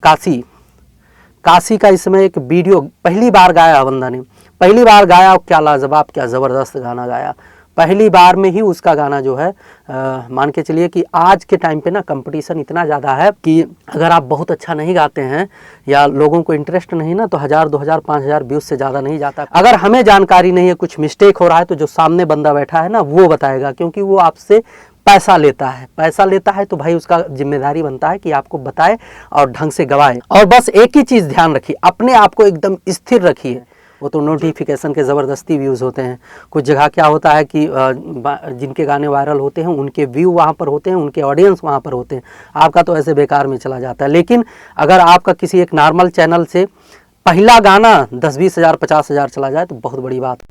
काशी काशी का इस समय एक वीडियो पहली बार गाया बंदा ने, पहली बार गाया और क्या लाजवाब क्या ज़बरदस्त गाना गाया। पहली बार में ही उसका गाना जो है मान के चलिए कि आज के टाइम पे ना कंपटीशन इतना ज़्यादा है कि अगर आप बहुत अच्छा नहीं गाते हैं या लोगों को इंटरेस्ट नहीं ना तो 1000, 2000, 5000 व्यूज़ से ज़्यादा नहीं जाता। अगर हमें जानकारी नहीं है, कुछ मिस्टेक हो रहा है तो जो सामने बंदा बैठा है ना वो बताएगा, क्योंकि वो आपसे पैसा लेता है तो भाई उसका जिम्मेदारी बनता है कि आपको बताए और ढंग से गवाए। और बस एक ही चीज़ ध्यान रखिए, अपने आप को एकदम स्थिर रखिए। वो तो नोटिफिकेशन के ज़बरदस्ती व्यूज़ होते हैं। कुछ जगह क्या होता है कि जिनके गाने वायरल होते हैं उनके व्यू वहाँ पर होते हैं, उनके ऑडियंस वहाँ पर होते हैं, आपका तो ऐसे बेकार में चला जाता है। लेकिन अगर आपका किसी एक नॉर्मल चैनल से पहला गाना 10-20 हज़ार 50 हज़ार चला जाए तो बहुत बड़ी बात।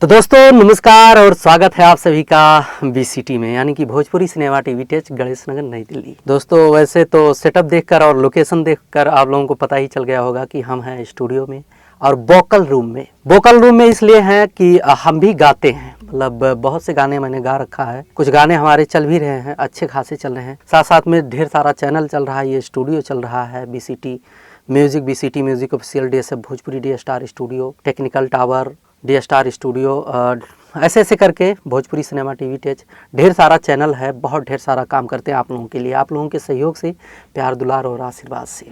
तो दोस्तों नमस्कार और स्वागत है आप सभी का बीसीटी में, यानी कि Bhojpuri cinema TV touch, Ganesh Nagar, Nai Delhi. दोस्तों वैसे तो सेटअप देखकर और लोकेशन देखकर आप लोगों को पता ही चल गया होगा कि हम हैं स्टूडियो में और वोकल रूम में। वोकल रूम में इसलिए हैं कि हम भी गाते हैं, मतलब बहुत से गाने मैंने गा रखा है, कुछ गाने हमारे चल भी रहे हैं, अच्छे खासे चल रहे हैं। साथ साथ में ढेर सारा चैनल चल रहा है, ये स्टूडियो चल रहा है BCT music, BCT music official, DSF Bhojpuri, D star studio, technical tower, D star studio, ऐसे ऐसे करके भोजपुरी सिनेमा टीवी टच ढेर सारा चैनल है। बहुत ढेर सारा काम करते हैं आप लोगों के लिए, आप लोगों के सहयोग से, प्यार दुलार और आशीर्वाद से।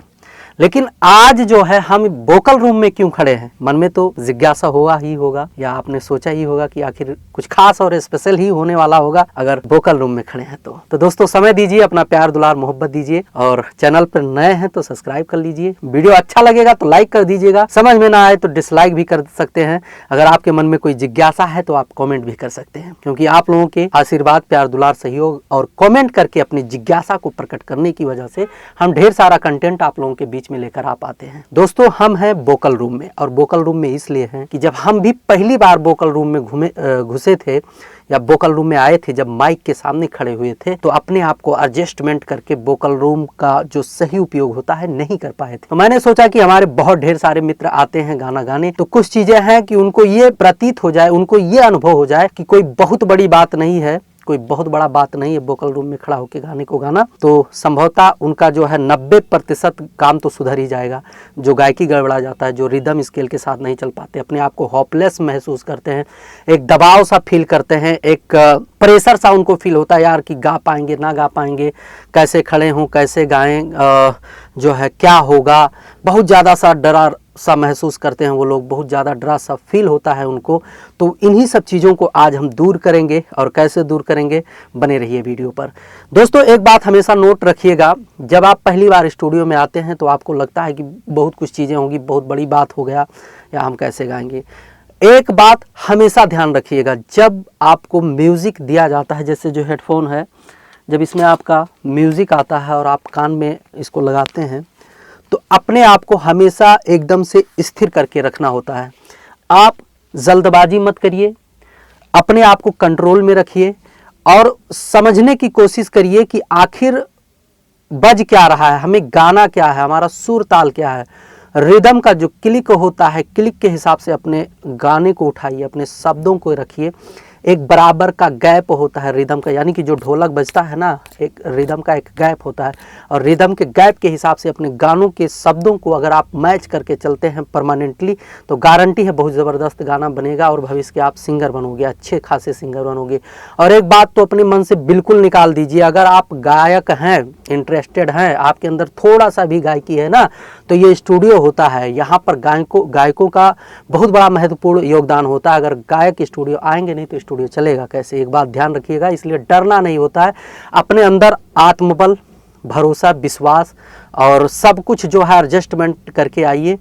लेकिन आज जो है हम वोकल रूम में क्यों खड़े हैं, मन में तो जिज्ञासा हुआ ही होगा या आपने सोचा ही होगा कि आखिर कुछ खास और स्पेशल ही होने वाला होगा अगर वोकल रूम में खड़े हैं तो दोस्तों समय दीजिए, अपना प्यार दुलार मोहब्बत दीजिए और चैनल पर नए हैं तो सब्सक्राइब कर लीजिए। वीडियो अच्छा लगेगा तो लाइक कर दीजिएगा, समझ में ना आए तो डिसलाइक भी कर सकते हैं। अगर आपके मन में कोई जिज्ञासा है तो आप कॉमेंट भी कर सकते हैं, क्योंकि आप लोगों के आशीर्वाद, प्यार दुलार, सहयोग और कॉमेंट करके अपनी जिज्ञासा को प्रकट करने की वजह से हम ढेर सारा कंटेंट आप लोगों के बीच में लेकर आ पाते हैं। दोस्तों हम हैं वोकल रूम में, और वोकल रूम में इसलिए हैं कि जब हम भी पहली बार वोकल रूम में घुसे थे या वोकल रूम में आए थे, जब माइक के सामने खड़े हुए थे तो अपने आप को एडजस्टमेंट करके वोकल रूम का जो सही उपयोग होता है नहीं कर पाए थे। तो मैंने सोचा कि हमारे बहुत ढेर सारे मित्र आते हैं गाना गाने, तो कुछ चीजें हैं कि उनको ये प्रतीत हो जाए, उनको ये अनुभव हो जाए कि कोई बहुत बड़ी बात नहीं है, कोई बहुत बड़ा बात नहीं है वोकल रूम में खड़ा होकर गाने को गाना, तो संभवतः उनका जो है 90% काम तो सुधर ही जाएगा। जो गायकी गड़बड़ा जाता है, जो रिदम स्केल के साथ नहीं चल पाते, अपने आप को होपलेस महसूस करते हैं, एक दबाव सा फील करते हैं, एक प्रेशर सा उनको फील होता है यार कि गा पाएंगे ना गा पाएंगे, कैसे खड़े हों, कैसे गाएं, जो है क्या होगा, बहुत ज़्यादा सा डरा सा महसूस करते हैं वो लोग, बहुत ज़्यादा डरा सा फील होता है उनको। तो इन्हीं सब चीज़ों को आज हम दूर करेंगे, और कैसे दूर करेंगे बने रहिए वीडियो पर। दोस्तों एक बात हमेशा नोट रखिएगा, जब आप पहली बार स्टूडियो में आते हैं तो आपको लगता है कि बहुत कुछ चीज़ें होंगी, बहुत बड़ी बात हो गया या हम कैसे गाएंगे। एक बात हमेशा ध्यान रखिएगा, जब आपको म्यूज़िक दिया जाता है, जैसे जो हेडफोन है, जब इसमें आपका म्यूज़िक आता है और आप कान में इसको लगाते हैं तो अपने आप को हमेशा एकदम से स्थिर करके रखना होता है। आप जल्दबाजी मत करिए, अपने आप को कंट्रोल में रखिए और समझने की कोशिश करिए कि आखिर बज क्या रहा है, हमें गाना क्या है, हमारा सुर ताल क्या है। रिदम का जो क्लिक होता है, क्लिक के हिसाब से अपने गाने को उठाइए, अपने शब्दों को रखिए। एक बराबर का गैप होता है रिदम का, यानी कि जो ढोलक बजता है ना, एक रिदम का एक गैप होता है, और रिदम के गैप के हिसाब से अपने गानों के शब्दों को अगर आप मैच करके चलते हैं परमानेंटली तो गारंटी है बहुत ज़बरदस्त गाना बनेगा और भविष्य के आप सिंगर बनोगे, अच्छे खासे सिंगर बनोगे। और एक बात तो अपने मन से बिल्कुल निकाल दीजिए, अगर आप गायक हैं, इंटरेस्टेड हैं, आपके अंदर थोड़ा सा भी गायकी है ना, तो ये स्टूडियो होता है, यहाँ पर गायकों का बहुत बड़ा महत्वपूर्ण योगदान होता है। अगर गायक स्टूडियो आएंगे नहीं तो स्टूडियो चलेगा कैसे, एक बात ध्यान रखिएगा। इसलिए डरना नहीं होता है, अपने अंदर आत्मबल, भरोसा, विश्वास और सब कुछ जो है एडजस्टमेंट करके आइए।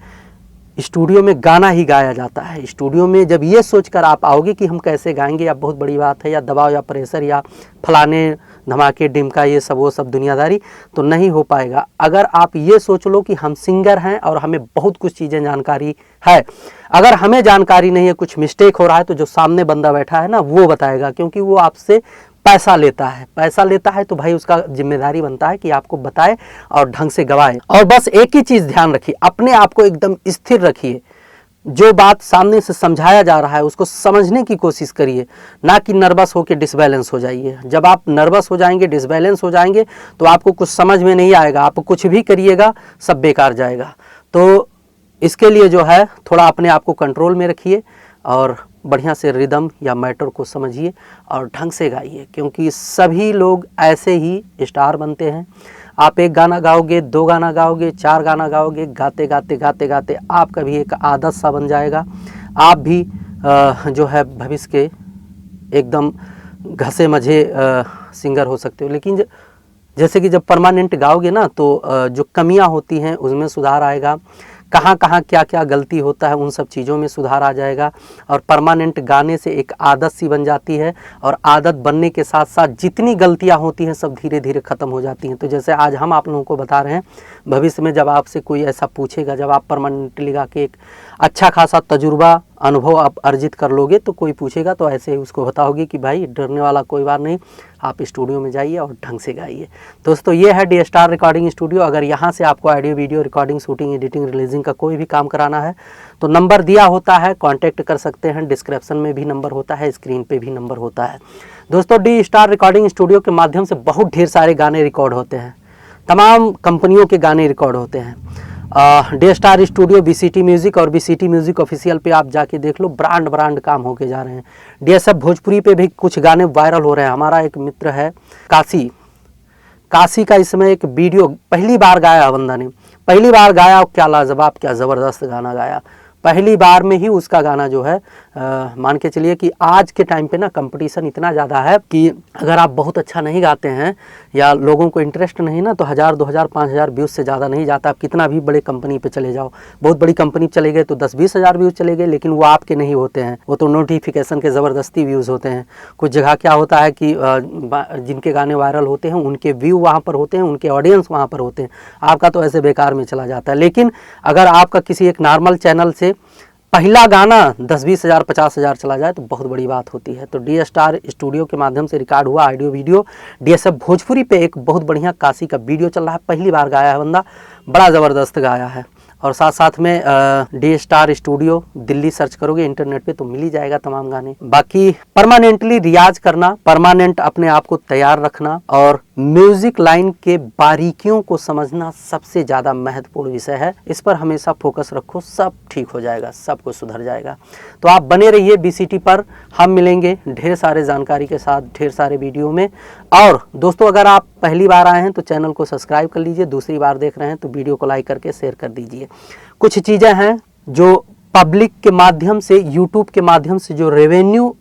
स्टूडियो में गाना ही गाया जाता है। स्टूडियो में जब ये सोचकर आप आओगे कि हम कैसे गाएंगे या बहुत बड़ी बात है या दबाव या प्रेशर या फलाने धमाके डिमका ये सब वो सब दुनियादारी, तो नहीं हो पाएगा। अगर आप ये सोच लो कि हम सिंगर हैं और हमें बहुत कुछ चीज़ें जानकारी है, अगर हमें जानकारी नहीं है, कुछ मिस्टेक हो रहा है तो जो सामने बंदा बैठा है ना वो बताएगा, क्योंकि वो आपसे पैसा लेता है तो भाई उसका जिम्मेदारी बनता है कि आपको बताए और ढंग से गवाए। और बस एक ही चीज़ ध्यान रखिए, अपने आप को एकदम स्थिर रखिए, जो बात सामने से समझाया जा रहा है उसको समझने की कोशिश करिए, ना कि नर्वस होकर डिसबैलेंस हो जाइए। जब आप नर्वस हो जाएंगे, डिसबैलेंस हो जाएंगे तो आपको कुछ समझ में नहीं आएगा, आप कुछ भी करिएगा सब बेकार जाएगा। तो इसके लिए जो है थोड़ा अपने आप को कंट्रोल में रखिए और बढ़िया से रिदम या मैटर को समझिए और ढंग से गाइए, क्योंकि सभी लोग ऐसे ही स्टार बनते हैं। आप एक गाना गाओगे, 2 गाना गाओगे, 4 गाना गाओगे, गाते गाते गाते गाते आपका भी एक आदत सा बन जाएगा। आप भी जो है भविष्य के एकदम घसे मझे सिंगर हो सकते हो। लेकिन जैसे कि जब परमानेंट गाओगे ना तो जो कमियां होती हैं उसमें सुधार आएगा, कहाँ कहाँ क्या क्या गलती होता है उन सब चीज़ों में सुधार आ जाएगा। और परमानेंट गाने से एक आदत सी बन जाती है, और आदत बनने के साथ साथ जितनी गलतियां होती हैं सब धीरे धीरे ख़त्म हो जाती हैं। तो जैसे आज हम आप लोगों को बता रहे हैं, भविष्य में जब आपसे कोई ऐसा पूछेगा, जब आप परमानेंटली गा के एक अच्छा खासा तजुर्बा अनुभव आप अर्जित कर लोगे, तो कोई पूछेगा तो ऐसे ही उसको बताओगे कि भाई डरने वाला कोई बात नहीं, आप स्टूडियो में जाइए और ढंग से गाइए। दोस्तों ये है डी स्टार रिकॉर्डिंग स्टूडियो। अगर यहाँ से आपको audio video recording, shooting, editing, releasing का कोई भी काम कराना है तो नंबर दिया होता है, कांटेक्ट कर सकते हैं। डिस्क्रिप्शन में भी नंबर होता है, स्क्रीन पे भी नंबर होता है। दोस्तों डी स्टार रिकॉर्डिंग स्टूडियो के माध्यम से बहुत ढेर सारे गाने रिकॉर्ड होते हैं, तमाम कंपनियों के गाने रिकॉर्ड होते हैं। D star studio, BCT music और बीसीटी म्यूजिक ऑफिशियल पे आप जाके देख लो, ब्रांड काम होके जा रहे हैं। डीएसएफ भोजपुरी पे भी कुछ गाने वायरल हो रहे हैं। हमारा एक मित्र है काशी का इस समय एक वीडियो पहली बार गाया बंदा ने, पहली बार गाया, क्या लाजवाब, क्या ज़बरदस्त गाना गाया। पहली बार में ही उसका गाना जो है मान के चलिए कि आज के टाइम पे ना कंपटीशन इतना ज़्यादा है कि अगर आप बहुत अच्छा नहीं गाते हैं या लोगों को इंटरेस्ट नहीं ना, तो 1000, 2000, 5000 व्यूज़ से ज़्यादा नहीं जाता। आप कितना भी बड़े कंपनी पे चले जाओ, बहुत बड़ी कंपनी चले गए तो 10-20 हज़ार व्यूज़ चले गए, लेकिन वो आपके नहीं होते हैं, वो तो नोटिफिकेशन के ज़बरदस्ती व्यूज़ होते हैं। कुछ जगह क्या होता है कि जिनके गाने वायरल होते हैं उनके व्यू वहाँ पर होते हैं, उनके ऑडियंस वहाँ पर होते हैं, आपका तो ऐसे बेकार में चला जाता है। लेकिन अगर आपका किसी एक नॉर्मल चैनल से पहला गाना 10-20 हज़ार, 50 हज़ार चला जाए तो बहुत बड़ी बात होती है। तो डी स्टार स्टूडियो के माध्यम से रिकॉर्ड हुआ ऑडियो वीडियो डीएसएफ भोजपुरी पे एक बहुत बढ़िया काशी का वीडियो चल रहा है। पहली बार गाया है बंदा, बड़ा ज़बरदस्त गाया है। और साथ साथ में D star studio Delhi search करोगे इंटरनेट पे तो मिल ही जाएगा तमाम गाने। बाकी परमानेंटली रियाज करना, परमानेंट अपने आप को तैयार रखना और म्यूजिक लाइन के बारीकियों को समझना सबसे ज़्यादा महत्वपूर्ण विषय है। इस पर हमेशा फोकस रखो, सब ठीक हो जाएगा, सब कुछ सुधर जाएगा। तो आप बने रहिए बीसीटी पर, हम मिलेंगे ढेर सारे जानकारी के साथ ढेर सारे वीडियो में। और दोस्तों अगर आप पहली बार आए हैं तो चैनल को सब्सक्राइब कर लीजिए, दूसरी बार देख रहे हैं तो वीडियो को लाइक करके शेयर कर दीजिए। कुछ चीज़ें हैं जो पब्लिक के माध्यम से, यूट्यूब के माध्यम से जो रेवेन्यू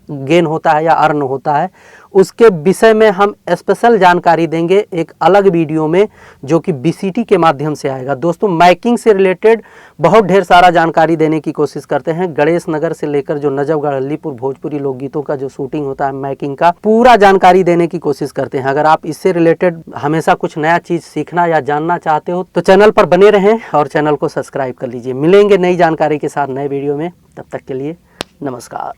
गेन होता है या अर्न होता है, उसके विषय में हम स्पेशल जानकारी देंगे एक अलग वीडियो में, जो कि बीसीटी के माध्यम से आएगा। दोस्तों माइकिंग से रिलेटेड बहुत ढेर सारा जानकारी देने की कोशिश करते हैं। गणेश नगर से लेकर जो नजफगढ़, अलीपुर, भोजपुरी लोकगीतों का जो शूटिंग होता है, माइकिंग का पूरा जानकारी देने की कोशिश करते हैं। अगर आप इससे रिलेटेड हमेशा कुछ नया चीज़ सीखना या जानना चाहते हो तो चैनल पर बने रहें और चैनल को सब्सक्राइब कर लीजिए। मिलेंगे नई जानकारी के साथ नए वीडियो में, तब तक के लिए नमस्कार।